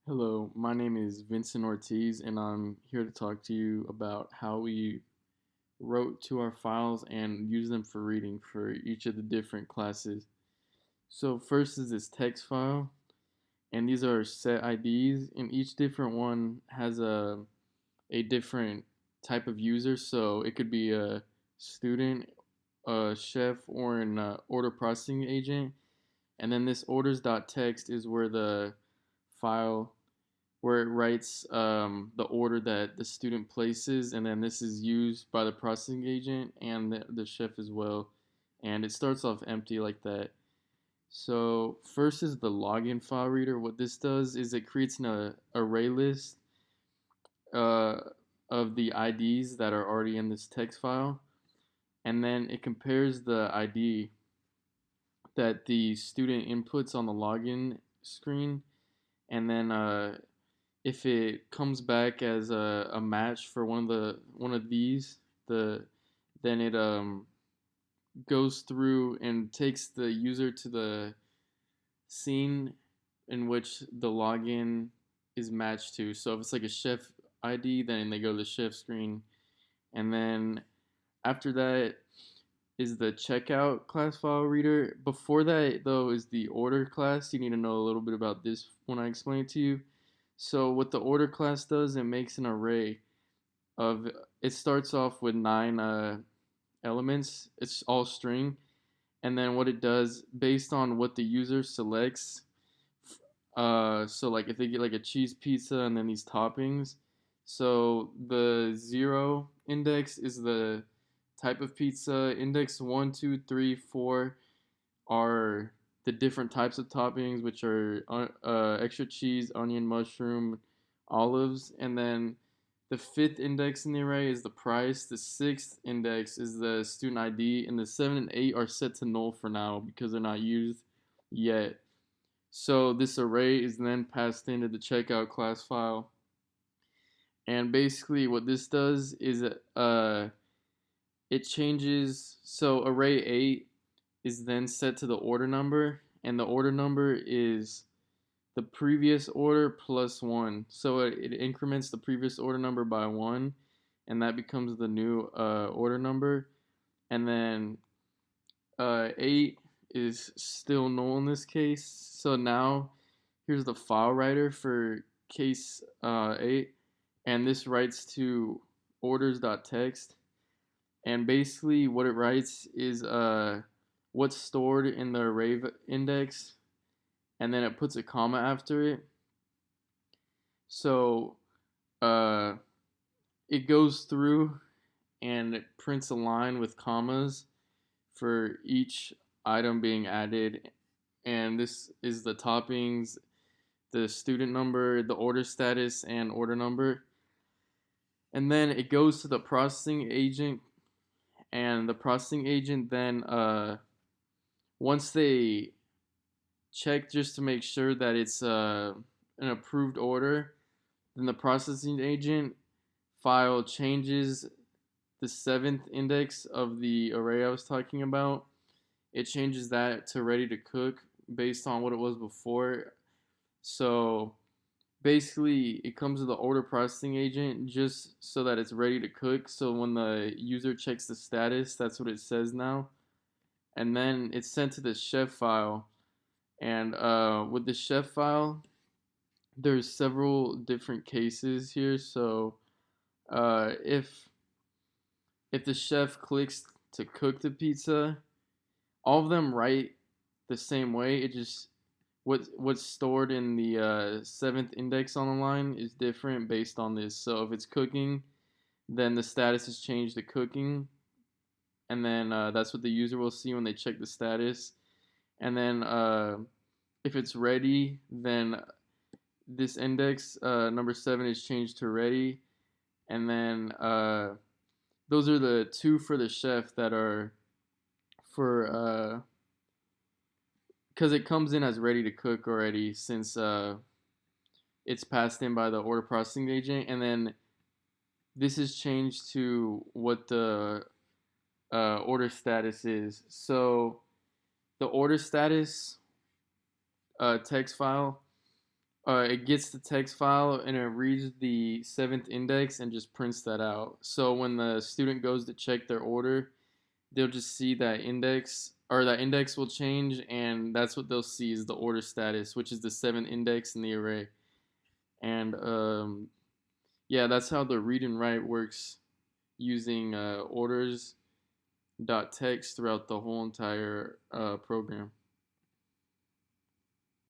Hello, my name is Vincent Ortiz, and I'm here to talk to you about how we wrote to our files and use them for reading for each of the different classes. So, first is this text file, and these are set IDs, and each different one has a different type of user. So, it could be a student, a chef, or an order processing agent. And then this orders.txt is where the file where it writes the order that the student places, and then this is used by the processing agent and the chef as well. And it starts off empty like that. So first is the login file reader. What this does is it creates an array list uh, of the IDs that are already in this text file, and then it compares the ID that the student inputs on the login screen, and then if it comes back as a match for one of these, the then it goes through and takes the user to the scene in which the login is matched to. So if it's like a chef ID, then they go to the chef screen, and then after that is the checkout class file reader. Before that though is the order class. You need to know a little bit about this when I explain it to you. So what the order class does, it makes an array of. It starts off with nine elements. It's all string, and then what it does based on what the user selects. So like if they get like a cheese pizza and then these toppings, so the zero index is the type of pizza. Index one, two, three, four are the different types of toppings, which are extra cheese, onion, mushroom, olives, and then the fifth index in the array is the price. The sixth index is the student ID, and the seven and eight are set to null for now because they're not used yet. So this array is then passed into the checkout class file, and basically what this does is it changes. So array 8 is then set to the order number, and the order number is the previous order plus 1. So it increments the previous order number by 1, and that becomes the new order number. And then 8 is still null in this case. So now here's the file writer for case 8, and this writes to orders.txt. And basically what it writes is what's stored in the array index, and then it puts a comma after it. So uh, it goes through and it prints a line with commas for each item being added. And this is the toppings, the student number, the order status, and order number. And then it goes to the processing agent, and the processing agent then once they check just to make sure that it's an approved order, then the processing agent file changes the seventh index of the array I was talking about. It changes that to ready to cook based on what it was before. So basically, it comes to the order processing agent just so that it's ready to cook. So when the user checks the status, that's what it says now. And then it's sent to the chef file. And with the chef file, there's several different cases here. So if the chef clicks to cook the pizza, all of them write the same way. It just what's stored in the seventh index on the line is different based on this. So if it's cooking, then the status is changed to cooking, and then that's what the user will see when they check the status. And then if it's ready, then this index number 7 is changed to ready, and then those are the two for the chef that are for because it comes in as ready to cook already since it's passed in by the order processing agent, and then this is changed to what the order status is. So the order status text file It gets the text file and it reads the seventh index and just prints that out. So when the student goes to check their order, they'll just see that index, or that index will change, and that's what they'll see is the order status, which is the seventh index in the array. And yeah, that's how the read and write works using orders dot text throughout the whole entire program.